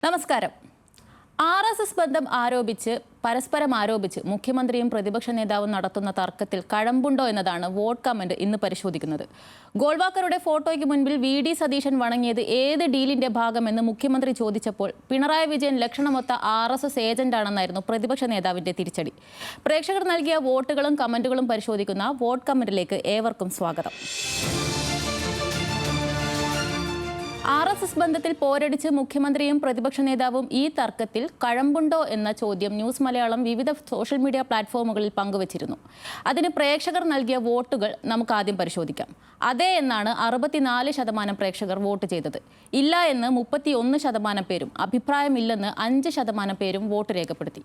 നമസ്കാരം. RSS ബന്ധം പരസ്പരം ആരോപിച്ച് മുഖ്യമന്ത്രിയും പ്രതിപക്ഷ നേതാവും നടത്തുന്ന തർക്കത്തിൽ കഴമ്പുണ്ടോ എന്നതാണ് വോട്ട് കമന്റ് ഇന്ന് പരിശോധിക്കുന്നത്. ഗോൾവാക്കറുടെ ഫോട്ടോയ്ക്ക് മുൻപിൽ VD സതീശൻ വണങ്ങിയത് ഏത് ഡീലിന്റെ ഭാഗമെന്ന് മുഖ്യമന്ത്രി ചോദിച്ചപ്പോൾ പിണറായി വിജയൻ ലക്ഷണമൊത്ത RSS ഏജന്റാണെന്നായിരുന്നു പ്രതിപക്ഷ നേതാവിന്റെ തിരിച്ചടി. പ്രേക്ഷകർ നൽകിയ വോട്ടുകളും കമന്റുകളും പരിശോധിക്കുന്ന വോട്ട് കമന്റിലേക്ക് ഏവർക്കും സ്വാഗതം. RSS ബന്ധത്തിൽ പോരടിച്ച് മുഖ്യമന്ത്രിയും പ്രതിപക്ഷ നേതാവും ഈ തർക്കത്തിൽ കഴമ്പുണ്ടോ എന്ന ചോദ്യം ന്യൂസ് മലയാളം വിവിധ സോഷ്യൽ മീഡിയ പ്ലാറ്റ്ഫോമുകളിൽ പങ്കുവച്ചിരുന്നു. അതിന് പ്രേക്ഷകർ നൽകിയ വോട്ടുകൾ നമുക്ക് ആദ്യം പരിശോധിക്കാം. അതെ എന്നാണ് 64% പ്രേക്ഷകർ വോട്ട് ചെയ്തത്. ഇല്ല എന്ന് 31% പേരും, അഭിപ്രായമില്ലെന്ന് 5% പേരും വോട്ട് രേഖപ്പെടുത്തി.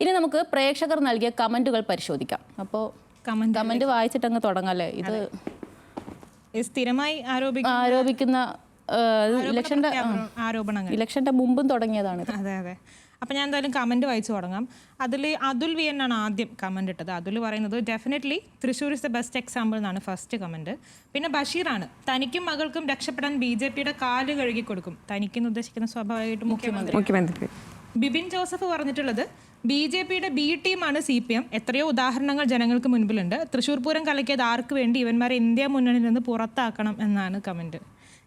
ഇനി നമുക്ക് പ്രേക്ഷകർ നൽകിയ കമന്റുകൾ പരിശോധിക്കാം. അപ്പോൾ കമന്റ് വായിച്ചിട്ടങ്ങ് തുടങ്ങാല്ലേ. ഇത് സ്ഥിരമായി ആരോപിക്കുന്ന ഇലക്ഷന്റെ മുമ്പും തുടങ്ങിയതാണ്. അതെ അതെ. അപ്പം ഞാൻ എന്തായാലും കമന്റ് വായിച്ചു തുടങ്ങാം. അതിൽ അതുൽ വി എന്നാണ് ആദ്യം കമന്റ് ഇട്ടത്. അതുൽ പറയുന്നത് definitely Thrissur is the best example എന്നാണ് ഫസ്റ്റ് കമന്റ്. പിന്നെ ബഷീറാണ്, തനിക്കും മകൾക്കും രക്ഷപ്പെടാൻ BJPയുടെ കാല് കഴുകി കൊടുക്കും. തനിക്കെന്ന് ഉദ്ദേശിക്കുന്ന സ്വാഭാവികമായിട്ടും മുഖ്യമന്ത്രി. ബിബിൻ ജോസഫ് പറഞ്ഞിട്ടുള്ളത് BJPയുടെ B ടീമാണ് CPM. എത്രയോ ഉദാഹരണങ്ങൾ ജനങ്ങൾക്ക് മുൻപിലുണ്ട്. തൃശ്ശൂർ പൂരം കലക്കിയത് ആർക്ക് വേണ്ടി? ഇവന്മാരെ ഇന്ത്യ മുന്നണിയിൽ നിന്ന് പുറത്താക്കണം എന്നാണ് കമന്റ്.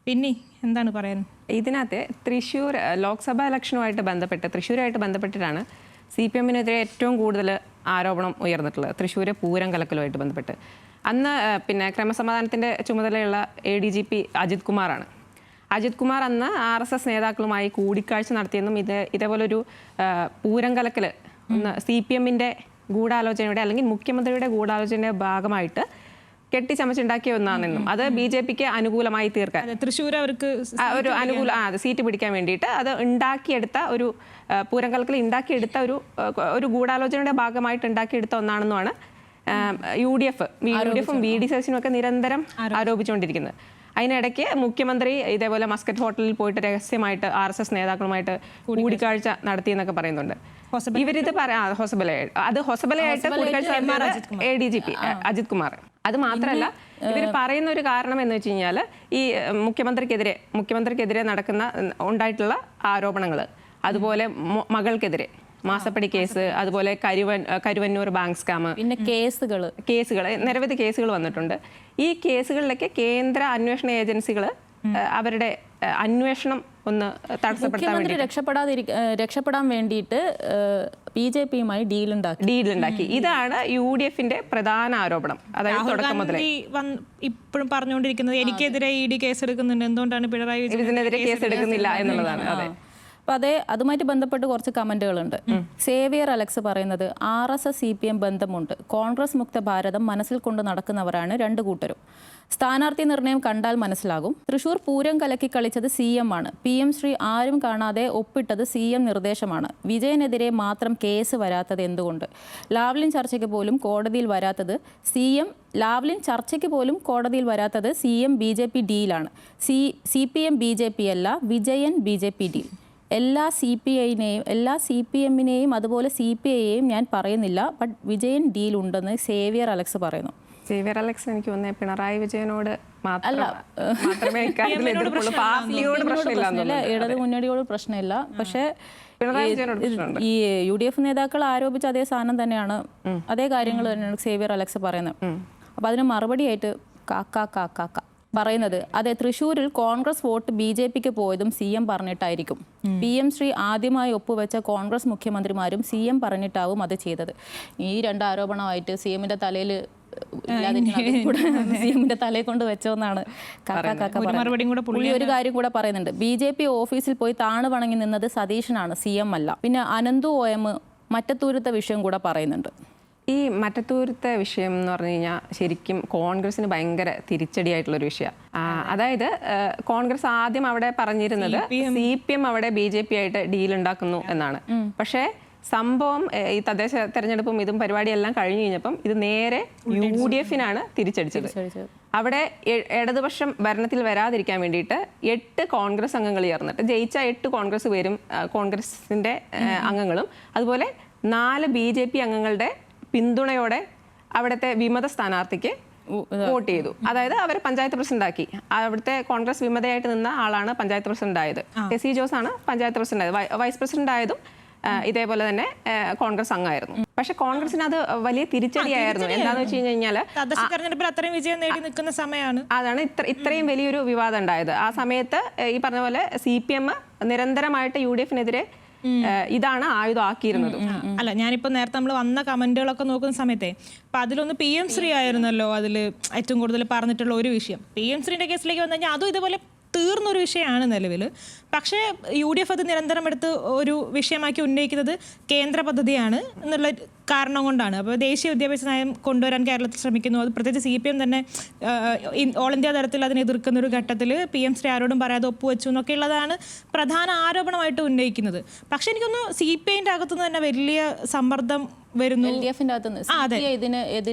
പിന്നെ എന്താണ് പറയാൻ? ഇതിനകത്ത് തൃശ്ശൂർ ലോക്സഭാ ഇലക്ഷനുമായിട്ട് തൃശ്ശൂരുമായിട്ട് ബന്ധപ്പെട്ടിട്ടാണ് CPMനെതിരെ ഏറ്റവും കൂടുതൽ ആരോപണം ഉയർന്നിട്ടുള്ളത്. തൃശ്ശൂർ പൂരം കലക്കലുമായിട്ട് ബന്ധപ്പെട്ട് അന്ന് പിന്നെ ക്രമസമാധാനത്തിൻ്റെ ചുമതലയുള്ള ADGP അജിത് കുമാറാണ്. അജിത് കുമാർ അന്ന് RSS നേതാക്കളുമായി കൂടിക്കാഴ്ച നടത്തിയെന്നും ഇതേപോലൊരു പൂരം കലക്കൽ CPMൻ്റെ ഗൂഢാലോചനയുടെ അല്ലെങ്കിൽ മുഖ്യമന്ത്രിയുടെ ഗൂഢാലോചനയുടെ ഭാഗമായിട്ട് കെട്ടിച്ചമച്ചുണ്ടാക്കിയ ഒന്നാണെന്നും അത് BJPക്ക് അനുകൂലമായി തീർക്കാൻ തൃശ്ശൂർ അവർക്ക് ഒരു അനുകൂല സീറ്റ് പിടിക്കാൻ വേണ്ടിയിട്ട് അത് ഉണ്ടാക്കിയെടുത്ത ഒരു പൂരം കലക്കൽ ഉണ്ടാക്കിയെടുത്ത ഒരു ഗൂഢാലോചനയുടെ ഭാഗമായിട്ട് ഉണ്ടാക്കിയെടുത്ത ഒന്നാണെന്നുമാണ് UDFും VD സതീശനും ഒക്കെ നിരന്തരം ആരോപിച്ചുകൊണ്ടിരിക്കുന്നത്. അതിനിടയ്ക്ക് മുഖ്യമന്ത്രി ഇതേപോലെ മസ്കറ്റ് ഹോട്ടലിൽ പോയിട്ട് രഹസ്യമായിട്ട് RSS നേതാക്കളുമായിട്ട് കൂടിക്കാഴ്ച നടത്തിയെന്നൊക്കെ പറയുന്നുണ്ട്. ഇവരിത് ഹൊസബലയായിട്ട് കൂടിക്കാഴ്ച ADGP അജിത് കുമാർ. അത് മാത്രമല്ല, ഇവർ പറയുന്ന ഒരു കാരണം എന്ന് വെച്ച് കഴിഞ്ഞാൽ ഈ മുഖ്യമന്ത്രിക്കെതിരെ ഉണ്ടായിട്ടുള്ള ആരോപണങ്ങൾ, അതുപോലെ മകൾക്കെതിരെ മാസപ്പടി കേസ്, അതുപോലെ കരുവന്നൂർ ബാങ്ക് സ്കാം, പിന്നെ കേസുകൾ നിരവധി കേസുകൾ വന്നിട്ടുണ്ട്. ഈ കേസുകളിലൊക്കെ കേന്ദ്ര അന്വേഷണ ഏജൻസികൾ അവരുടെ അന്വേഷണം ഒന്ന് രക്ഷപ്പെടാൻ വേണ്ടിയിട്ട് BJPയുമായി ഡീലുണ്ടാക്കി. ഇതാണ് UDFന്റെ പ്രധാന ആരോപണം. അതായത് തുടക്കം മുതലേ ഇപ്പോഴും പറഞ്ഞുകൊണ്ടിരിക്കുന്നത് എനിക്കെതിരെ ED കേസ് എടുക്കുന്നുണ്ട്, എന്തുകൊണ്ടാണ് പിണറായി ഇതിനെതിരെ കേസ് എടുക്കുന്നില്ല എന്നുള്ളതാണ്. അതെ. അപ്പോൾ അതുമായിട്ട് ബന്ധപ്പെട്ട് കുറച്ച് കമന്റുകളുണ്ട്. സേവിയർ അലക്സ് പറയുന്നത് RSS CPM ബന്ധമുണ്ട്. കോൺഗ്രസ് മുക്ത ഭാരതം മനസ്സിൽ കൊണ്ട് നടക്കുന്നവരാണ് രണ്ടു കൂട്ടരും. സ്ഥാനാർത്ഥി നിർണയം കണ്ടാൽ മനസ്സിലാകും. തൃശ്ശൂർ പൂരം കലക്കി കളിച്ചത് CM ആണ്. PM ശ്രീ ആരും കാണാതെ ഒപ്പിട്ടത് CM നിർദ്ദേശമാണ്. വിജയനെതിരെ മാത്രം കേസ് വരാത്തത് എന്തുകൊണ്ട്? ലാവ്ലിൻ ചർച്ചയ്ക്ക് പോലും കോടതിയിൽ വരാത്തത് CM BJP ഡീലാണ്. CPM BJP അല്ല, വിജയൻ BJP ഡീൽ. എല്ലാ CPMനെയും അതുപോലെ CPIയെയും ഞാൻ പറയുന്നില്ല, ബട്ട് വിജയൻ ഡീൽ ഉണ്ടെന്ന് സേവിയർ അലക്സ് പറയുന്നു. സേവിയർ അലക്സ് എനിക്ക് തോന്നുന്നത് പിണറായി വിജയനോട് ഇടത് മുന്നണിയോട് പ്രശ്നമില്ല. പക്ഷേ ഈ UDF നേതാക്കൾ ആരോപിച്ച അതേ സാധനം തന്നെയാണ്, അതേ കാര്യങ്ങൾ തന്നെയാണ് സേവിയർ അലക്സ് പറയുന്നത്. അപ്പോൾ അതിന് മറുപടിയായിട്ട് കാക്ക പറയുന്നത്, അതെ, തൃശ്ശൂരിൽ കോൺഗ്രസ് വോട്ട് BJPക്ക് പോയതും CM പറഞ്ഞിട്ടായിരിക്കും. PM ശ്രീ ആദ്യമായി ഒപ്പുവെച്ച കോൺഗ്രസ് മുഖ്യമന്ത്രിമാരും CM പറഞ്ഞിട്ടാവും അത് ചെയ്തത്. ഈ രണ്ട് ആരോപണമായിട്ട് CMന്റെ തലയിൽ CMന്റെ തലയെ കൊണ്ട് വെച്ചോന്നാണ് പുള്ളി ഒരു കാര്യം കൂടെ പറയുന്നുണ്ട്. BJP ഓഫീസിൽ പോയി താണു വണങ്ങി നിന്നത് സതീശനാണ്, CM അല്ല. പിന്നെ അനന്തു OM മറ്റത്തൂരത്തെ വിഷയം കൂടെ പറയുന്നുണ്ട്. ഈ മറ്റത്തൂരത്തെ വിഷയം എന്ന് പറഞ്ഞു കഴിഞ്ഞാൽ ശരിക്കും കോൺഗ്രസിന് ഭയങ്കര തിരിച്ചടിയായിട്ടുള്ളൊരു വിഷയമാണ്. അതായത് കോൺഗ്രസ് ആദ്യം അവിടെ പറഞ്ഞിരുന്നത് CPM അവിടെ BJP ആയിട്ട് ഡീൽ ഉണ്ടാക്കുന്നു എന്നാണ്. പക്ഷേ സംഭവം ഈ തദ്ദേശ തെരഞ്ഞെടുപ്പും ഇതും പരിപാടിയെല്ലാം കഴിഞ്ഞു കഴിഞ്ഞപ്പം ഇത് നേരെ UDFനാണ് തിരിച്ചടിച്ചത്. അവിടെ ഇടതുപക്ഷം ഭരണത്തിൽ വരാതിരിക്കാൻ വേണ്ടിയിട്ട് 8 കോൺഗ്രസ് അംഗങ്ങൾ ചേർന്നിട്ട് ജയിച്ച 8 കോൺഗ്രസ് പേരും കോൺഗ്രസിൻ്റെ അംഗങ്ങളും അതുപോലെ 4 BJP അംഗങ്ങളുടെ പിന്തുണയോടെ അവിടുത്തെ വിമത സ്ഥാനാർത്ഥിക്ക് വോട്ട് ചെയ്തു. അതായത് അവർ പഞ്ചായത്ത് പ്രസിഡന്റ് ആക്കി. അവിടുത്തെ കോൺഗ്രസ് വിമതയായിട്ട് നിന്ന ആളാണ് പഞ്ചായത്ത് പ്രസിഡന്റ് ആയത്. ടെസി ജോസ് ആണ് പഞ്ചായത്ത് പ്രസിഡന്റ് ആയത്. വൈസ് പ്രസിഡന്റ് ആയതും ഇതേപോലെ തന്നെ കോൺഗ്രസ് അംഗമായിരുന്നു. പക്ഷെ കോൺഗ്രസിന് അത് വലിയ തിരിച്ചടിയായിരുന്നു. എന്താണെന്ന് വെച്ച് കഴിഞ്ഞാൽ തെരഞ്ഞെടുപ്പിൽ അത്രയും വിജയം നേടി നിൽക്കുന്ന സമയമാണ്. അതാണ് ഇത്രയും വലിയൊരു വിവാദം ഉണ്ടായത്. ആ സമയത്ത് ഈ പറഞ്ഞ പോലെ CPM നിരന്തരമായിട്ട് UDF-നെതിരെ ഇതാണ് ആയുധം ആക്കിയിരുന്നത്. അല്ല, ഞാനിപ്പോ നേരത്തെ നമ്മൾ വന്ന കമന്റുകളൊക്കെ നോക്കുന്ന സമയത്തെ അപ്പൊ അതിലൊന്ന് PM ശ്രീ ആയിരുന്നല്ലോ അതിൽ ഏറ്റവും കൂടുതൽ പറഞ്ഞിട്ടുള്ള ഒരു വിഷയം. PM ശ്രീന്റെ കേസിലേക്ക് വന്നു കഴിഞ്ഞാൽ അതും ഇതുപോലെ തീർന്നൊരു വിഷയമാണ് നിലവിൽ. പക്ഷേ UDF അത് നിരന്തരം എടുത്ത് ഒരു വിഷയമാക്കി ഉന്നയിക്കുന്നത് കേന്ദ്ര പദ്ധതിയാണ് എന്നുള്ള കാരണം കൊണ്ടാണ്. അപ്പോൾ ദേശീയ വിദ്യാഭ്യാസ നയം കൊണ്ടുവരാൻ കേരളത്തിൽ ശ്രമിക്കുന്നു. അത് പ്രത്യേകിച്ച് CPM തന്നെ ഓൾ ഇന്ത്യ തലത്തിൽ അതിനെ എതിർക്കുന്ന ഒരു ഘട്ടത്തിൽ PM ശ്രീ ആരോടും പറയാതെ ഒപ്പുവെച്ചു എന്നൊക്കെ ഉള്ളതാണ് പ്രധാന ആരോപണമായിട്ട് ഉന്നയിക്കുന്നത്. പക്ഷെ എനിക്കൊന്ന് CPI-ന്റെ അകത്തുനിന്ന് തന്നെ വലിയ സമ്മർദ്ദം വരുന്നു,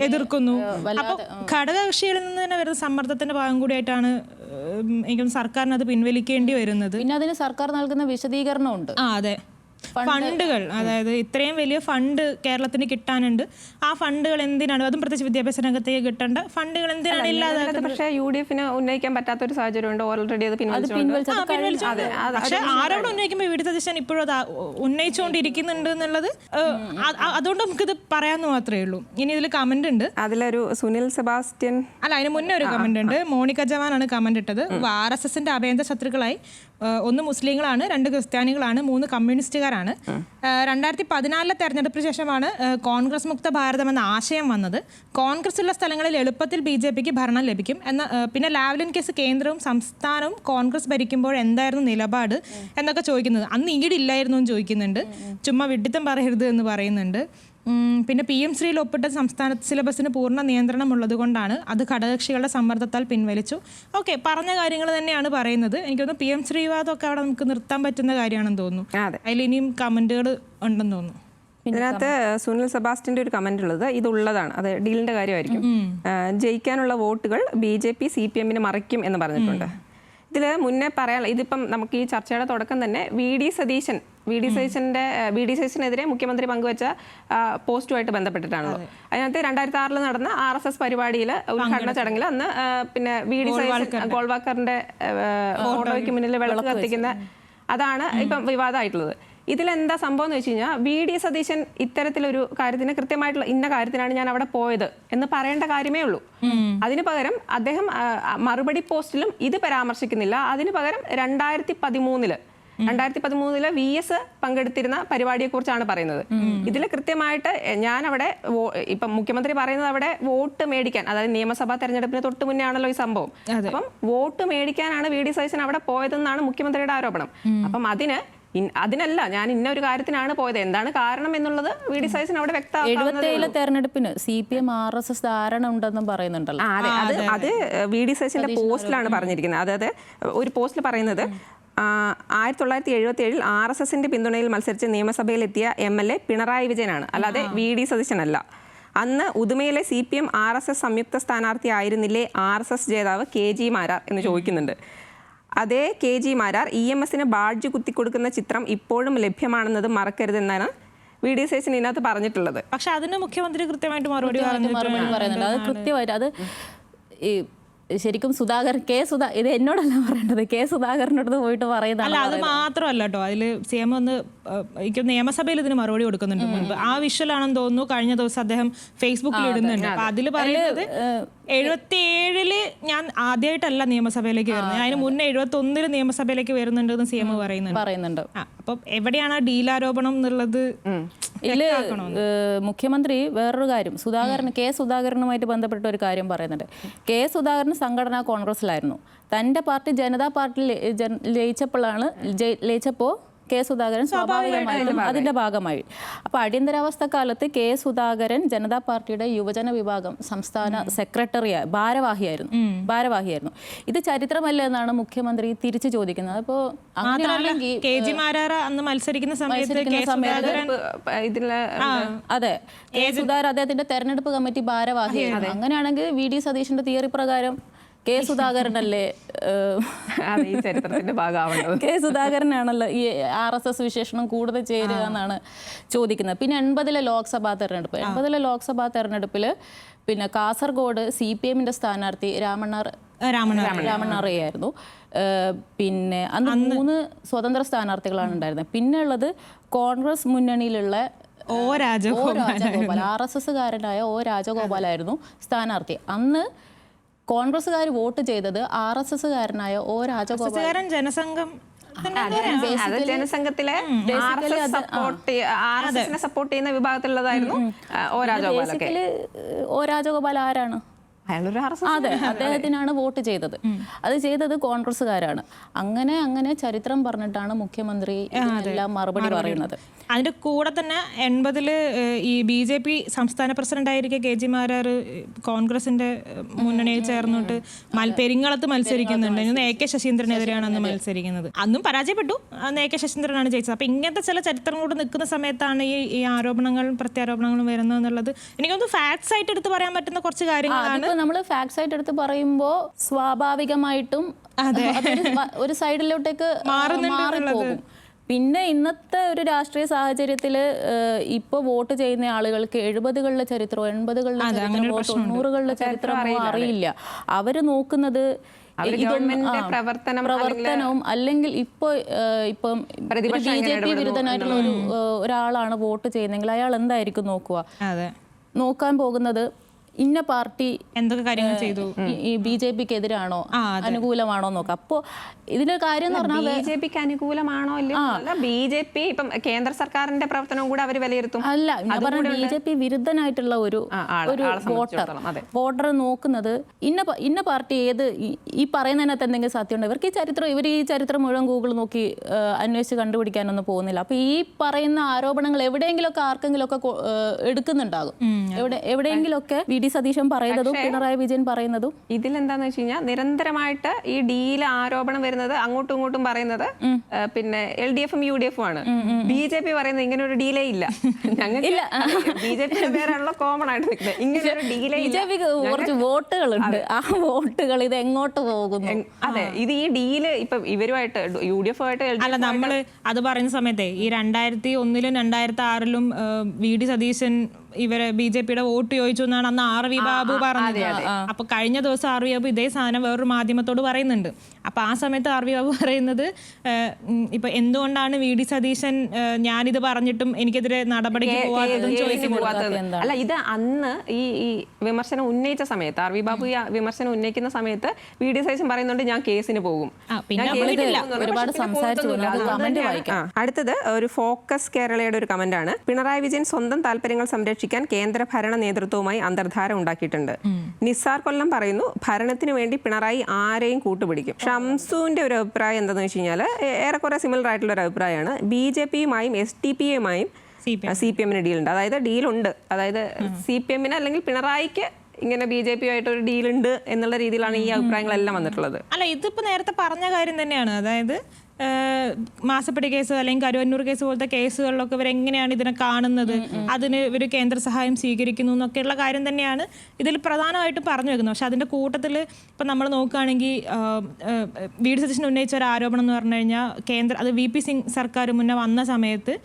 എതിർക്കുന്നു. അപ്പൊ ഘടകകക്ഷികളിൽ നിന്ന് തന്നെ വരുന്ന സമ്മർദ്ദത്തിന്റെ ഭാഗം കൂടിയായിട്ടാണ് എനിക്കൊന്ന് സർക്കാരിന് അത് പിൻവലിക്കേണ്ടി വരുന്നത്. പിന്നെ അതിന് സർക്കാർ നൽകുന്ന വിശദീകരണം ഉണ്ട്. അതെ, ഫണ്ടുകൾ, അതായത് ഇത്രയും വലിയ ഫണ്ട് കേരളത്തിന് കിട്ടാനുണ്ട്. ആ ഫണ്ടുകൾ എന്തിനാണ്, അതും പ്രത്യേകിച്ച് വിദ്യാഭ്യാസ രംഗത്തേക്ക് കിട്ടേണ്ട ഫണ്ടുകൾ എന്തിനാണ് ഇല്ലാതെ. പക്ഷേ UDF-ന് ഉന്നയിക്കാൻ പറ്റാത്തൊരു സാഹചര്യമുണ്ട്. ഓൾറെഡി അത് പിൻവലിച്ചു. പക്ഷെ ആരോട് ഉന്നയിക്കുമ്പോൾ വി ഡി സതീശൻ ഇപ്പോഴും അത് ഉന്നയിച്ചുകൊണ്ടിരിക്കുന്നുണ്ട് എന്നുള്ളത് അതുകൊണ്ട് നമുക്കിത് പറയാമെന്ന് മാത്രമേ ഉള്ളൂ. ഇനി ഇതിൽ കമന്റ് ഉണ്ട്. അതിലൊരു സുനിൽ സെബാസ്റ്റ്യൻ, അല്ല അതിന് മുന്നേ ഒരു കമന്റ് ഉണ്ട്. മോണിക്ക ജവാനാണ് കമന്റ് ഇട്ടത്. RSS-ന്റെ അഭ്യന്തര ശത്രുക്കളായി 1 മുസ്ലിങ്ങളാണ്, 2 ക്രിസ്ത്യാനികളാണ്, 3 കമ്മ്യൂണിസ്റ്റുകാരാണ്. 2014 തെരഞ്ഞെടുപ്പിന് ശേഷമാണ് കോൺഗ്രസ് മുക്ത ഭാരതം എന്ന ആശയം വന്നത്. കോൺഗ്രസ് ഉള്ള സ്ഥലങ്ങളിൽ എളുപ്പത്തിൽ BJP-ക്ക് ഭരണം ലഭിക്കും പിന്നെ ലാവ്ലിൻ കേസ് കേന്ദ്രവും സംസ്ഥാനവും കോൺഗ്രസ് ഭരിക്കുമ്പോൾ എന്തായിരുന്നു നിലപാട് എന്നൊക്കെ ചോദിക്കുന്നത്. അന്ന് ഈടില്ലായിരുന്നു എന്ന് ചോദിക്കുന്നുണ്ട്. ചുമ്മാ വിഡിത്തം പറയരുത് എന്ന് പറയുന്നുണ്ട്. പിന്നെ PM ശ്രീയിൽ ഒപ്പിട്ട സംസ്ഥാന സിലബസിന് പൂർണ്ണ നിയന്ത്രണം ഉള്ളത് കൊണ്ടാണ് അത് ഘടകകക്ഷികളുടെ സമ്മർദ്ദത്താൽ പിൻവലിച്ചു. ഓക്കെ, പറഞ്ഞ കാര്യങ്ങൾ തന്നെയാണ് പറയുന്നത്. എനിക്ക് തോന്നുന്നു PM ശ്രീ വിവാദമൊക്കെ അവിടെ നമുക്ക് നിർത്താൻ പറ്റുന്ന കാര്യമാണെന്ന് തോന്നുന്നു. അതിൽ ഇനിയും കമന്റുകൾ ഉണ്ടെന്ന് തോന്നുന്നു. ഇതിനകത്ത് സുനിൽ സെബാസ്റ്റ്യൻ്റെ ഒരു കമന്റ് ഉള്ളത് ഇതുള്ളതാണ്, അത് ഡീലിന്റെ കാര്യമായിരിക്കും. ജയിക്കാനുള്ള വോട്ടുകൾ BJP CPM-ന് മറിക്കും എന്ന് പറഞ്ഞിട്ടുണ്ട്. ഇതിൽ മുന്നേ പറയാനുള്ള, ഇതിപ്പം നമുക്ക് ഈ ചർച്ചയുടെ തുടക്കം തന്നെ വി ഡി സതീശനെതിരെ മുഖ്യമന്ത്രി പങ്കുവച്ച പോസ്റ്റുമായിട്ട് ബന്ധപ്പെട്ടിട്ടാണല്ലോ. അതിനകത്ത് 2006 നടന്ന RSS പരിപാടിയിൽ ഉദ്ഘാടന ചടങ്ങിൽ അന്ന് പിന്നെ VD സതീശൻ ഗോൾവാക്കറിന്റെ ഫോട്ടോയ്ക്ക് മുന്നിൽ വിളക്ക് കത്തിക്കുന്ന അതാണ് ഇപ്പം വിവാദമായിട്ടുള്ളത്. ഇതിലെന്താ സംഭവം എന്ന് വെച്ച് കഴിഞ്ഞാൽ VD സതീശൻ ഇത്തരത്തിലൊരു കാര്യത്തിന് കൃത്യമായിട്ടുള്ള ഇന്ന കാര്യത്തിനാണ് ഞാൻ അവിടെ പോയത് എന്ന് പറയേണ്ട കാര്യമേ ഉള്ളൂ. അതിന് പകരം അദ്ദേഹം മറുപടി പോസ്റ്റിലും ഇത് പരാമർശിക്കുന്നില്ല. അതിന് പകരം 2013 VS പങ്കെടുത്തിരുന്ന പരിപാടിയെ കുറിച്ചാണ് പറയുന്നത്. ഇതിൽ കൃത്യമായിട്ട് ഞാൻ അവിടെ ഇപ്പം മുഖ്യമന്ത്രി പറയുന്നത് അവിടെ വോട്ട് മേടിക്കാൻ, അതായത് നിയമസഭാ തെരഞ്ഞെടുപ്പിന് തൊട്ട് മുന്നേ ആണല്ലോ ഈ സംഭവം. അപ്പം വോട്ട് മേടിക്കാനാണ് VD സതീശൻ അവിടെ പോയതെന്നാണ് മുഖ്യമന്ത്രിയുടെ ആരോപണം. അപ്പം അതിനല്ല ഞാൻ ഇന്ന ഒരു കാര്യത്തിനാണ് പോയത്, എന്താണ് കാരണം എന്നുള്ളത് VD സതീശൻ അവിടെ വ്യക്തമാക്കുന്നത്. 77 തെരഞ്ഞെടുപ്പിന് CPM RSS ധാരണ ഉണ്ടെന്നും പറയുന്നുണ്ടല്ലോ. അത് VD സതീശന്റെ പോസ്റ്റിലാണ് പറഞ്ഞിരിക്കുന്നത്. അതായത് ഒരു പോസ്റ്റിൽ പറയുന്നത് 1977 RSS-ന്റെ പിന്തുണയിൽ മത്സരിച്ച് നിയമസഭയിലെത്തിയ MLA പിണറായി വിജയനാണ്, അല്ലാതെ VD സതീശനല്ല. അന്ന് ഉദുമയിലെ CPM RSS സംയുക്ത സ്ഥാനാർത്ഥി ആയിരുന്നില്ലേ RSS ജേതാവ് KG മാരാർ എന്ന് ചോദിക്കുന്നുണ്ട്. അതേ KG മാരാർ EMS-ന് ബാഡ്ജ് കുത്തിക്കൊടുക്കുന്ന ചിത്രം ഇപ്പോഴും ലഭ്യമാണെന്നത് മറക്കരുതെന്നാണ് VD സതീശൻ ഇതിനകത്ത് പറഞ്ഞിട്ടുള്ളത്. പക്ഷെ അതിന് മുഖ്യമന്ത്രി കൃത്യമായിട്ട് മറുപടി പറയുന്നുണ്ട്. അത് കൃത്യമായിട്ട് അത് ഈ ശരിക്കും ഇത് എന്നോടല്ല പറയേണ്ടത്, സുധാകരനോട് പോയിട്ട് പറയുന്നത്. അല്ല, അത് മാത്രമല്ല കേട്ടോ, അതിൽ CM ഒന്ന് എനിക്ക് നിയമസഭയിൽ ഇതിന് മറുപടി കൊടുക്കുന്നുണ്ട് മുൻപ്. ആ വിഷ്വലാണെന്ന് തോന്നുന്നു കഴിഞ്ഞ ദിവസം അദ്ദേഹം ഫേസ്ബുക്കിൽ ഇടുന്നുണ്ട്. അപ്പൊ അതിൽ പറയുന്നത് 77 ഞാൻ ആദ്യമായിട്ടല്ല നിയമസഭയിലേക്ക് വരുന്നത്, അതിന് മുന്നേ 71 നിയമസഭയിലേക്ക് വരുന്നുണ്ടെന്ന് CM പറയുന്നുണ്ട്. അപ്പൊ എവിടെയാണ് ആ ഡീലാരോപണം എന്നുള്ളത്. ഇതില് മുഖ്യമന്ത്രി വേറൊരു കാര്യം സുധാകരനുമായിട്ട് ബന്ധപ്പെട്ട ഒരു കാര്യം പറയുന്നുണ്ട്. സുധാകരൻ സംഘടനാ കോൺഗ്രസിലായിരുന്നു. തൻ്റെ പാർട്ടി ജനതാ പാർട്ടിയിൽ ലയിച്ചപ്പോൾ സുധാകരൻ സ്വാഭാവികമായിട്ടും അതിൻ്റെ ഭാഗമായി. അപ്പോൾ അടിയന്തരാവസ്ഥ കാലത്ത് സുധാകരൻ ജനതാ പാർട്ടിയുടെ യുവജന വിഭാഗം സംസ്ഥാന ഭാരവാഹിയായിരുന്നു. ഇത് ചരിത്രമല്ല എന്നാണ് മുഖ്യമന്ത്രി തിരിച്ചു ചോദിക്കുന്നത്. അപ്പോൾ മത്സരിക്കുന്ന സമയത്ത് അതെ സുധാകരൻ അദ്ദേഹത്തിന്റെ തെരഞ്ഞെടുപ്പ് കമ്മിറ്റി ഭാരവാഹിയായിരുന്നു. അങ്ങനെയാണെങ്കിൽ VD സതീശന്റെ തിയറി പ്രകാരം കെ സുധാകരനല്ലേ അതെ, ഈ ചരിത്രത്തിന്റെ ഭാഗമാവേണ്ടത്. കെ സുധാകരനാണല്ലോ ഈ RSS വിശേഷണം കൂടുതൽ ചേരുക എന്നാണ് ചോദിക്കുന്നത്. പിന്നെ 80-ലെ ലോക്സഭാ തെരഞ്ഞെടുപ്പ്, 80-ലെ ലോക്സഭാ തെരഞ്ഞെടുപ്പിൽ പിന്നെ കാസർഗോഡ് CPM-ന്റെ സ്ഥാനാർത്ഥി രാമണ്ണാറയായിരുന്നു. പിന്നെ അന്ന് 3 സ്വതന്ത്ര സ്ഥാനാർത്ഥികളാണ് ഉണ്ടായിരുന്നത്. പിന്നെ ഉള്ളത് കോൺഗ്രസ് മുന്നണിയിലുള്ള ഓ രാജഗോപാൽ, RSSകാരനായ O രാജഗോപാലായിരുന്നു സ്ഥാനാർത്ഥി. അന്ന് കോൺഗ്രസ്സുകാർ വോട്ട് ചെയ്തത് RSSകാരനായ O രാജഗോപാൽ. ജനസംഘം അത് ജനസംഘത്തിലെ RSSനെ സപ്പോർട്ട് ചെയ്യുന്ന വിഭാഗത്തിലുള്ളതായിരുന്നു O രാജഗോപാലൊക്കെ. O രാജഗോപാൽ ആരാണ്? അയാളൊരു അതെ, അദ്ദേഹത്തിനാണ് വോട്ട് ചെയ്തത്. അത് ചെയ്തത് കോൺഗ്രസ്സുകാരാണ്. അങ്ങനെ ചരിത്രം പറഞ്ഞിട്ടാണ് മുഖ്യമന്ത്രി എല്ലാം മറുപടി പറയുന്നത്. അതിന്റെ കൂടെ തന്നെ 80-ല് ഈ BJP സംസ്ഥാന പ്രസിഡന്റ് ആയിരിക്കെ KG മാരാർ കോൺഗ്രസിന്റെ മുന്നണിയിൽ ചേർന്നിട്ട് പെരിങ്ങളത്ത് മത്സരിക്കുന്നുണ്ട്. ഇന്ന് AK ശശീന്ദ്രനെതിരെയാണ് അന്ന് മത്സരിക്കുന്നത്. അന്നും പരാജയപ്പെട്ടു. അന്ന് AK ശശീന്ദ്രനാണ് ജയിച്ചത്. അപ്പൊ ഇങ്ങനത്തെ ചില ചരിത്രം കൂടെ നിൽക്കുന്ന സമയത്താണ് ഈ ആരോപണങ്ങളും പ്രത്യാരോപണങ്ങളും വരുന്നത് എന്നുള്ളത് എനിക്കൊന്ന് ഫാക്ട്സ് ആയിട്ട് എടുത്ത് പറയാൻ പറ്റുന്ന കുറച്ച് കാര്യങ്ങളാണ്. നമ്മൾ ഫാക്ട്സ് ആയിട്ട് എടുത്ത് പറയുമ്പോൾ സ്വാഭാവികമായിട്ടും ഒരു സൈഡിലോട്ടേക്ക് മാറിപ്പോകും. പിന്നെ ഇന്നത്തെ ഒരു രാഷ്ട്രീയ സാഹചര്യത്തിൽ ഇപ്പോൾ വോട്ട് ചെയ്യുന്ന ആളുകൾക്ക് 70-കളിലെ ചരിത്രമോ 80-കളിലെ ചരിത്രമോ 90-കളിലെ ചരിത്രമോ അറിയില്ല. അവർ നോക്കുന്നത് പ്രവർത്തനവും അല്ലെങ്കിൽ ഇപ്പം BJP വിരുദ്ധനായിട്ടുള്ള ഒരാളാണ് വോട്ട് ചെയ്യുന്നതെങ്കിൽ അയാൾ എന്തായിരിക്കും നോക്കുക? നോക്കാൻ പോകുന്നത് ഇന്ന പാർട്ടി എന്തൊക്കെ കാര്യങ്ങൾ ചെയ്തു, ഈ BJPക്ക് എതിരാണോ അനുകൂലമാണോ നോക്കാം. അപ്പോൾ ഇതിന്റെ കാര്യം എന്ന് പറഞ്ഞാൽ BJPക്ക് അനുകൂലമാണോ അല്ലയോ, BJP ഇപ്പം കേന്ദ്ര സർക്കാരിന്റെ പ്രവർത്തനവും കൂടെ അവർ വിലയിരുത്തും. അല്ല, ഞാൻ പറഞ്ഞ BJP വിരുദ്ധനായിട്ടുള്ള ഒരു വോട്ടർ നോക്കുന്നത് ഇന്ന പാർട്ടി ഏത്, ഈ പറയുന്നതിനകത്ത് എന്തെങ്കിലും സത്യമുണ്ടോ? ഇവർക്ക് ഇവർ ഈ ചരിത്രം മുഴുവൻ ഗൂഗിൾ നോക്കി അന്വേഷിച്ച് കണ്ടുപിടിക്കാനൊന്നും പോകുന്നില്ല. അപ്പൊ ഈ പറയുന്ന ആരോപണങ്ങൾ എവിടെയെങ്കിലുമൊക്കെ ആർക്കെങ്കിലുമൊക്കെ എടുക്കുന്നുണ്ടാകും. എവിടെയെങ്കിലുമൊക്കെ VD സതീശൻ പറയുന്നതും പിണറായി വിജയൻ പറയുന്നതും. ഇതിലെന്താന്ന് വെച്ച് കഴിഞ്ഞാൽ നിരന്തരമായിട്ട് ഈ ഡീൽ ആരോപണം വരുന്നത് അങ്ങോട്ടും ഇങ്ങോട്ടും പറയുന്നത് പിന്നെ LDF-ഉം UDF-ഉം ആണ്. BJP പറയുന്നത് ഇങ്ങനെ ഒരു ഡീലേ ഇല്ല, ഞങ്ങൾക്ക് BJP പേരാണല്ലോ കോമൺ ആയിട്ട് നിൽക്കുന്നത്, ഇങ്ങനെ ഒരു ഡീലേ ഇല്ല. BJPക്ക് കുറച്ച് വോട്ടുകളുണ്ട്, ആ വോട്ടുകൾ ഇത് എങ്ങോട്ട് പോകുന്നു? അതെ, ഇത് ഈ ഡീല് ഇപ്പൊ ഇവരുമായിട്ട് UDF-ആയിട്ട് അല്ല, നമ്മള് അത് പറയുന്ന സമയത്തെ ഈ 2001-ലും 2006-ലും VD സതീശൻ ഇവരെ BJPയുടെ വോട്ട് ചോദിച്ചു എന്നാണ് അന്ന് RV ബാബു പറഞ്ഞത്. അപ്പൊ കഴിഞ്ഞ ദിവസം RV ബാബു ഇതേ സാധനം വേറൊരു മാധ്യമത്തോട് പറയുന്നുണ്ട്. അപ്പൊ ആ സമയത്ത് RV ബാബു പറയുന്നത് ഇപ്പൊ എന്തുകൊണ്ടാണ് VD സതീശൻ ഞാനിത് പറഞ്ഞിട്ടും എനിക്കെതിരെ നടപടിക്ക് പോവാത്തതും ചോദിക്കുന്നത്. അല്ല, ഇത് അന്ന് ഈ വിമർശനം ഉന്നയിച്ച സമയത്ത് RV ബാബു ഈ വിമർശനം ഉന്നയിക്കുന്ന സമയത്ത് VD സതീശൻ പറയുന്നുണ്ട് ഞാൻ കേസിന് പോകും. ഒരുപാട് സംസാരിച്ചു. അടുത്തത് ഒരു ഫോക്കസ് കേരളയുടെ ഒരു കമന്റ് ആണ്. പിണറായി വിജയൻ സ്വന്തം താല്പര്യങ്ങൾ സംരക്ഷിക്കാൻ കേന്ദ്ര ഭരണ നേതൃത്വവുമായി അന്തർധാര ഉണ്ടാക്കിയിട്ടുണ്ട്. നിസാർ കൊല്ലം പറയുന്നു, ഭരണത്തിന് വേണ്ടി പിണറായി ആരെയും കൂട്ടുപിടിക്കും. ഷംസുവിന്റെ ഒരു അഭിപ്രായം എന്താണെന്ന് വെച്ച് കഴിഞ്ഞാൽ ഏറെക്കുറെ സിമിലർ ആയിട്ടുള്ള ഒരു അഭിപ്രായമാണ്. BJP-യുമായും SDPയുമായും CPM-ന് ഡീലുണ്ട്. അതായത് ഡീലുണ്ട്, അതായത് CPM-ന് അല്ലെങ്കിൽ പിണറായിക്ക് ഇങ്ങനെ BJP-യുമായിട്ട് ഒരു ഡീലുണ്ട് എന്നുള്ള രീതിയിലാണ് ഈ അഭിപ്രായങ്ങളെല്ലാം വന്നിട്ടുള്ളത്. അല്ല, ഇതിപ്പോ നേരത്തെ പറഞ്ഞ കാര്യം തന്നെയാണ്. അതായത് മാസപ്പടി കേസ് അല്ലെങ്കിൽ കരുവന്നൂർ കേസ് പോലത്തെ കേസുകളിലൊക്കെ ഇവരെങ്ങനെയാണ് ഇതിനെ കാണുന്നത്, അതിന് ഇവർ കേന്ദ്ര സഹായം സ്വീകരിക്കുന്നു എന്നൊക്കെയുള്ള കാര്യം തന്നെയാണ് ഇതിൽ പ്രധാനമായിട്ടും പറഞ്ഞു വെക്കുന്നത്. പക്ഷെ അതിൻ്റെ കൂട്ടത്തിൽ ഇപ്പം നമ്മൾ നോക്കുകയാണെങ്കിൽ VD സതീശൻ ഉന്നയിച്ച ഒരു ആരോപണം എന്ന് പറഞ്ഞു കഴിഞ്ഞാൽ അത് VP സിംഗ് സർക്കാർ മുന്നേ വന്ന സമയത്ത്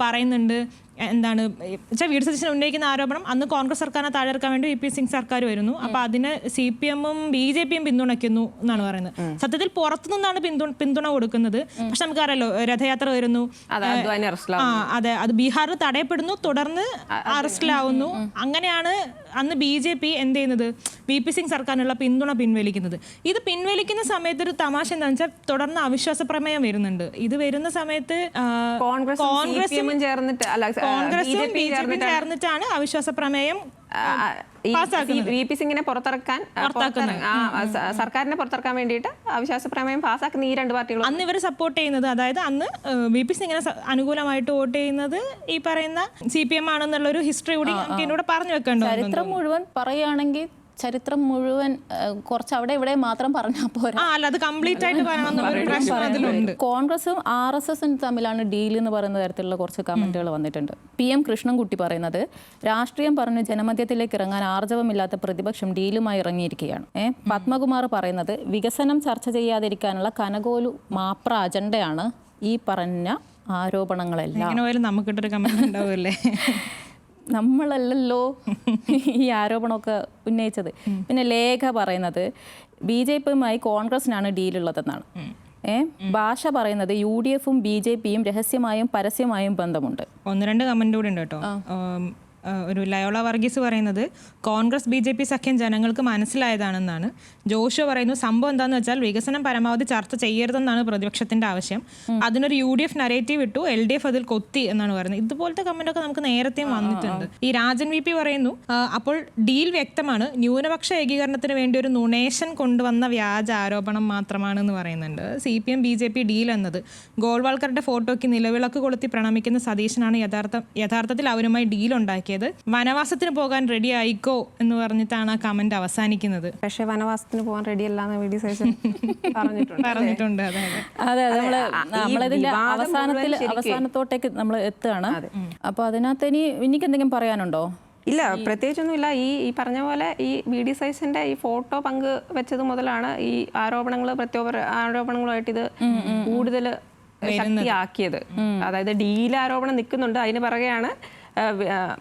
പറയുന്നുണ്ട്. എന്താണ് വെച്ചാൽ VD സതീശൻ ഉന്നയിക്കുന്ന ആരോപണം അന്ന് കോൺഗ്രസ് സർക്കാരിനെ താഴെയിറക്കാൻ വേണ്ടി VP സിംഗ് സർക്കാർ വരുന്നു. അപ്പൊ അതിന് CPM-ഉം BJP-യും പിന്തുണയ്ക്കുന്നു എന്നാണ് പറയുന്നത്. സത്യത്തിൽ പുറത്തുനിന്നാണ് പിന്തുണ കൊടുക്കുന്നത്. പക്ഷെ നമുക്കറിയാലോ, രഥയാത്ര വരുന്നു, അതെ, അത് ബീഹാറിൽ തടയപ്പെടുന്നു, തുടർന്ന് അറസ്റ്റിലാവുന്നു. അങ്ങനെയാണ് അന്ന് BJP എന്ത് ചെയ്യുന്നത്, VP സിംഗ് സർക്കാരിനുള്ള പിന്തുണ പിൻവലിക്കുന്നത്. ഇത് പിൻവലിക്കുന്ന സമയത്ത് ഒരു തമാശ എന്താണെന്ന് വെച്ചാൽ തുടർന്ന് അവിശ്വാസ പ്രമേയം വരുന്നുണ്ട്. ഇത് വരുന്ന സമയത്ത് കോൺഗ്രസും BJP ചേർന്നിട്ടാണ് അവിശ്വാസ പ്രമേയം VP സിംഗിനെ പുറത്തിറക്കാൻ സർക്കാരിനെ പുറത്തിറക്കാൻ വേണ്ടിയിട്ട് അവിശ്വാസ പ്രമേയം പാസ്സാക്കുന്ന ഈ രണ്ട് പാർട്ടികളും അന്ന് ഇവർ സപ്പോർട്ട് ചെയ്യുന്നത്. അതായത് അന്ന് VP സിംഗിനെ അനുകൂലമായിട്ട് വോട്ട് ചെയ്യുന്നത് ഈ പറയുന്ന CPM ആണെന്നുള്ള ഒരു ഹിസ്റ്ററി കൂടി നമുക്ക് ഇതിലൂടെ പറഞ്ഞു വെക്കേണ്ടത്. ചരിത്രം മുഴുവൻ പറയുകയാണെങ്കിൽ ചരിത്രം മുഴുവൻ കുറച്ച് അവിടെ ഇവിടെ മാത്രം പറഞ്ഞാൽ പോരാ. അല്ല, അത് കംപ്ലീറ്റ് ആയിട്ട് പറയണമെന്നുള്ള പ്രശ്നം അതിലുണ്ട്. കോൺഗ്രസും RSSും തമ്മിലാണ് ഡീൽ എന്ന് പറയുന്ന തരത്തിലുള്ള കുറച്ച് കമന്റുകൾ വന്നിട്ടുണ്ട്. PM കൃഷ്ണൻകുട്ടി പറയുന്നത്, രാഷ്ട്രീയം പറഞ്ഞ് ജനമധ്യത്തിലേക്ക് ഇറങ്ങാൻ ആർജവമില്ലാത്ത പ്രതിപക്ഷം ഡീലുമായി ഇറങ്ങിയിരിക്കുകയാണ്. പത്മകുമാർ പറയുന്നത്, വികസനം ചർച്ച ചെയ്യാതിരിക്കാനുള്ള കനകോലു മാപ്ര അജണ്ടയാണ് ഈ പറഞ്ഞ ആരോപണങ്ങളെല്ലാം. എങ്ങനെ പോയാലും നമുക്കിട്ടൊരു കമന്റ് ഉണ്ടാവുമല്ലേ. നമ്മളല്ലല്ലോ ഈ ആരോപണമൊക്കെ ഉന്നയിച്ചത്. പിന്നെ ലേഖ പറയുന്നത് BJPയുമായി കോൺഗ്രസിനാണ് ഡീലുള്ളതെന്നാണ്. ഭാഷ പറയുന്നത് UDFും BJPയും രഹസ്യമായും പരസ്യമായും ബന്ധമുണ്ട്. 1-2 കമന്റ് കൂടെ ഉണ്ട് കേട്ടോ. ഒരു ലയോള വർഗീസ് പറയുന്നത്, കോൺഗ്രസ് BJP സഖ്യം ജനങ്ങൾക്ക് മനസ്സിലായതാണെന്നാണ്. ജോഷു പറയുന്നു, സംഭവം എന്താണെന്ന് വെച്ചാൽ വികസനം പരമാവധി ചർച്ച ചെയ്യരുതെന്നാണ് പ്രതിപക്ഷത്തിന്റെ ആവശ്യം. അതിനൊരു UDF നരേറ്റീവ് ഇട്ടു, LDF അതിൽ കൊത്തി എന്നാണ് പറയുന്നത്. ഇതുപോലത്തെ കമന്റ് ഒക്കെ നമുക്ക് നേരത്തെയും വന്നിട്ടുണ്ട്. ഈ രാജൻ VP പറയുന്നു, അപ്പോൾ ഡീൽ വ്യക്തമാണ്, ന്യൂനപക്ഷ ഏകീകരണത്തിന് വേണ്ടി ഒരു നുണേഷൻ കൊണ്ടുവന്ന വ്യാജ ആരോപണം മാത്രമാണെന്ന് പറയുന്നുണ്ട്. CPM BJP ഡീൽ എന്നത് ഗോൾവാൾക്കറുടെ ഫോട്ടോയ്ക്ക് നിലവിളക്ക് കൊളുത്തി പ്രണമിക്കുന്ന സതീശനാണ് യഥാർത്ഥത്തിൽ അവരുമായി ഡീൽ ഉണ്ടാക്കിയത്. വനവാസത്തിന് പോകാൻ റെഡി ആയിക്കോ എന്ന് പറഞ്ഞിട്ടാണ് ആ കമന്റ് അവസാനിക്കുന്നത്. പക്ഷേ വനവാസത്തിന് പോകാൻ റെഡി അല്ലാന്ന് VD സതീശൻ പറഞ്ഞിട്ടുണ്ട്. അതെ, നമ്മളിതിന്റെ അവസാനത്തോട്ടേക്ക് നമ്മൾ എത്തുകയാണ്. അപ്പൊ അതിനകത്ത് എനിക്ക് എന്തെങ്കിലും പറയാനുണ്ടോ? ഇല്ല, പ്രത്യേകിച്ചൊന്നുമില്ല. ഈ പറഞ്ഞ പോലെ ഈ VD സതീശന്റെ ഈ ഫോട്ടോ പങ്ക് വെച്ചത് മുതലാണ് ഈ ആരോപണങ്ങളുമായിട്ട് ഇത് കൂടുതൽ ശക്തിയാക്കിയത്. അതായത് ഡീൽ ആരോപണം നിൽക്കുന്നുണ്ട്, അതിന് പിറകെയാണ്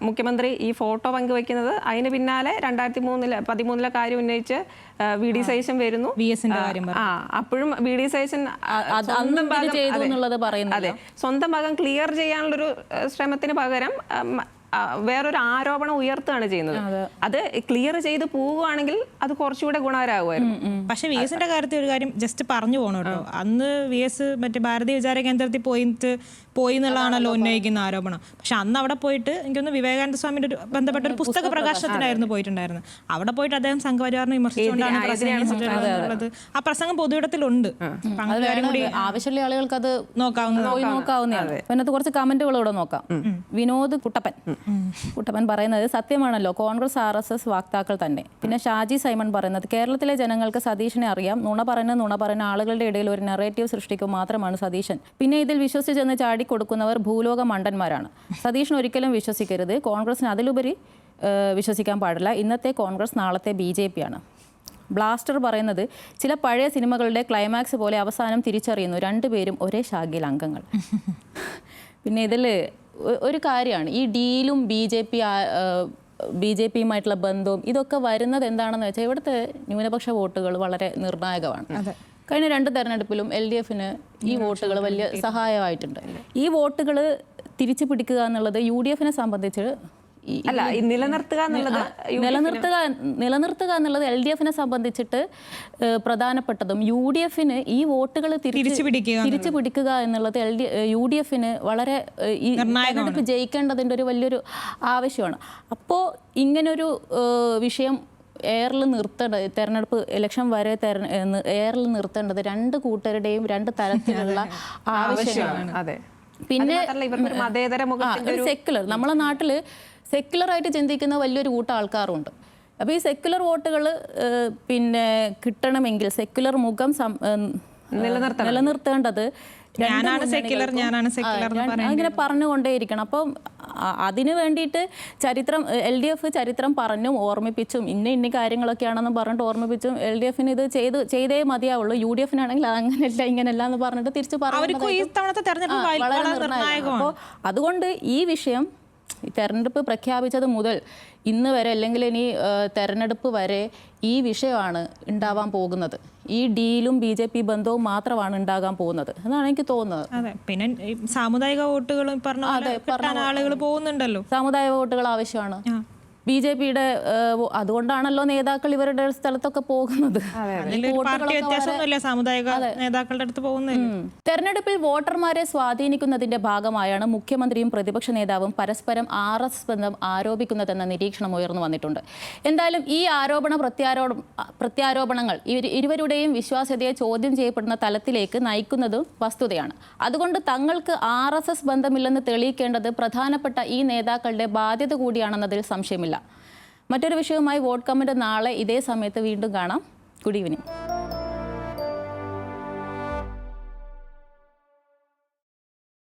മുഖ്യമന്ത്രി ഈ ഫോട്ടോ പങ്കുവെക്കുന്നത്. അതിന് പിന്നാലെ 2013 കാര്യം ഉന്നയിച്ച് VD സതീശൻ വരുന്നു. അപ്പോഴും VD സതീശൻ സ്വന്തം ഭാഗം ക്ലിയർ ചെയ്യാനുള്ളൊരു ശ്രമത്തിന് പകരം വേറൊരു ആരോപണം ഉയർത്തുകയാണ് ചെയ്യുന്നത്. അത് ക്ലിയർ ചെയ്ത് പോവുകയാണെങ്കിൽ അത് കുറച്ചുകൂടെ ഗുണകരമാകുമായിരുന്നു. പക്ഷെ VSന്റെ കാര്യത്തിൽ ഒരു കാര്യം ജസ്റ്റ് പറഞ്ഞു പോകണം കേട്ടോ. അന്ന് VS മറ്റേ ഭാരതീയ വിചാര കേന്ദ്രത്തിൽ പോയി എന്നുള്ളതാണല്ലോ ഉന്നയിക്കുന്ന ആരോപണം. പക്ഷെ അന്ന് അവിടെ പോയിട്ട് എനിക്കൊന്ന് വിവേകാനന്ദ സ്വാമിയുടെ ബന്ധപ്പെട്ട ഒരു പുസ്തക പ്രകാശനത്തിനായിരുന്നു പോയിട്ടുണ്ടായിരുന്നത്. അവിടെ പോയിട്ട് അദ്ദേഹം സംഘപരിവാറിനെ വിമർശിച്ചുകൊണ്ടാണ് പ്രസംഗിച്ചിട്ടുള്ളത്. ആ പ്രസംഗം പൊതുവിടത്തിലുണ്ട്. ആവശ്യമുള്ള ആളുകൾക്ക് അത് നോക്കാവുന്നതാണ്. അതിനകത്ത് കുറച്ച് കമന്റുകളോടെ നോക്കാം. വിനോദ് കുട്ടപ്പൻ പറയുന്നത്, സത്യമാണല്ലോ, കോൺഗ്രസ് RSS വാക്താക്കൾ തന്നെ. പിന്നെ ഷാജി സൈമൺ പറയുന്നത്, കേരളത്തിലെ ജനങ്ങൾക്ക് സതീശനെ അറിയാം, നുണ പറയുന്ന ആളുകളുടെ ഇടയിൽ ഒരു നെറേറ്റീവ് സൃഷ്ടിക്കുക മാത്രമാണ് സതീശൻ. പിന്നെ ഇതിൽ വിശ്വസിച്ചെന്ന് ചാടിക്കൊടുക്കുന്നവർ ഭൂലോക മണ്ടന്മാരാണ്. സതീശൻ ഒരിക്കലും വിശ്വസിക്കരുത്. കോൺഗ്രസിന് അതിലുപരി വിശ്വസിക്കാൻ പാടില്ല. ഇന്നത്തെ കോൺഗ്രസ് നാളത്തെ BJPയാണ്. ബ്ലാസ്റ്റർ പറയുന്നത്, ചില പഴയ സിനിമകളുടെ ക്ലൈമാക്സ് പോലെ അവസാനം തിരിച്ചറിയുന്നു, രണ്ടുപേരും ഒരേ ശാഖയിൽ അംഗങ്ങൾ. പിന്നെ ഇതിൽ ഒരു കാര്യമാണ്, ഈ ഡീലും BJPയുമായിട്ടുള്ള ബന്ധവും ഇതൊക്കെ വരുന്നത് എന്താണെന്ന് വെച്ചാൽ, ഇവിടുത്തെ ന്യൂനപക്ഷ വോട്ടുകൾ വളരെ നിർണായകമാണ്. കഴിഞ്ഞ 2 തെരഞ്ഞെടുപ്പിലും LDFന് ഈ വോട്ടുകൾ വലിയ സഹായമായിട്ടുണ്ട്. ഈ വോട്ടുകൾ തിരിച്ചു പിടിക്കുക എന്നുള്ളത് UDFനെ സംബന്ധിച്ച് നിലനിർത്തുക എന്നുള്ളത് LDFനെ സംബന്ധിച്ചിട്ട് പ്രധാനപ്പെട്ടതും, UDFന് ഈ വോട്ടുകൾ തിരിച്ചു പിടിക്കുക എന്നുള്ളത് UDFന് വളരെ ഈ തെരഞ്ഞെടുപ്പ് ജയിക്കേണ്ടതിൻ്റെ ഒരു വലിയൊരു ആവശ്യമാണ്. അപ്പോൾ ഇങ്ങനൊരു വിഷയം എയറിൽ നിർത്തേണ്ടത്, തെരഞ്ഞെടുപ്പ് ഇലക്ഷൻ വരെ എയറിൽ നിർത്തേണ്ടത് 2 കൂട്ടരുടെയും 2 തരത്തിലുള്ള ആവശ്യമാണ്. പിന്നെ സെക്യുലർ, നമ്മളെ നാട്ടിൽ സെക്യുലറായിട്ട് ചിന്തിക്കുന്ന വലിയൊരു കൂട്ടം ആൾക്കാരുണ്ട്. അപ്പോൾ ഈ സെക്യുലർ വോട്ടുകൾ പിന്നെ കിട്ടണമെങ്കിൽ സെക്യുലർ മുഖം നിലനിർത്തേണ്ടത് അങ്ങനെ പറഞ്ഞുകൊണ്ടേയിരിക്കണം. അപ്പം അതിന് വേണ്ടിയിട്ട് LDF ചരിത്രം പറഞ്ഞും ഓർമ്മിപ്പിച്ചും ഇന്ന കാര്യങ്ങളൊക്കെയാണെന്ന് പറഞ്ഞിട്ട് ഓർമ്മിപ്പിച്ചും LDFന് ഇത് ചെയ്തേ മതിയാവുള്ളൂ. UDFനാണെങ്കിൽ അതങ്ങനെയല്ല ഇങ്ങനെയല്ല എന്ന് പറഞ്ഞിട്ട് തിരിച്ചു പറഞ്ഞു. അപ്പോൾ അതുകൊണ്ട് ഈ വിഷയം തെരഞ്ഞെടുപ്പ് പ്രഖ്യാപിച്ചത് മുതൽ ഇന്ന് വരെ, അല്ലെങ്കിൽ ഇനി തെരഞ്ഞെടുപ്പ് വരെ ഈ വിഷയമാണ് ഉണ്ടാവാൻ പോകുന്നത്. ഈ ഡീലും BJP ബന്ധവും മാത്രമാണ് ഉണ്ടാകാൻ പോകുന്നത് എന്നാണ് എനിക്ക് തോന്നുന്നത്. അതെ, പിന്നെ സാമുദായിക വോട്ടുകൾ പറഞ്ഞ ആളുകൾ പോകുന്നുണ്ടല്ലോ. സാമുദായിക വോട്ടുകൾ ആവശ്യമാണ്. BJPയുടെ അതുകൊണ്ടാണല്ലോ നേതാക്കൾ ഇവരുടെ സ്ഥലത്തൊക്കെ പോകുന്നത്. തെരഞ്ഞെടുപ്പിൽ വോട്ടർമാരെ സ്വാധീനിക്കുന്നതിന്റെ ഭാഗമായാണ് മുഖ്യമന്ത്രിയും പ്രതിപക്ഷ നേതാവും പരസ്പരം RSS ബന്ധം ആരോപിക്കുന്നതെന്ന നിരീക്ഷണം ഉയർന്നു വന്നിട്ടുണ്ട്. എന്തായാലും ഈ പ്രത്യാരോപണങ്ങൾ ഇരുവരുടെയും വിശ്വാസ്യതയെ ചോദ്യം ചെയ്യപ്പെടുന്ന തലത്തിലേക്ക് നയിക്കുന്നതും വസ്തുതയാണ്. അതുകൊണ്ട് തങ്ങൾക്ക് RSS ബന്ധമില്ലെന്ന് തെളിയിക്കേണ്ടത് പ്രധാനപ്പെട്ട ഈ നേതാക്കളുടെ ബാധ്യത കൂടിയാണെന്നതിൽ സംശയമില്ല. മറ്റൊരു വിഷയവുമായി വോട്ട് കമന്റ് നാളെ ഇതേ സമയത്ത് വീണ്ടും കാണാം. Good evening.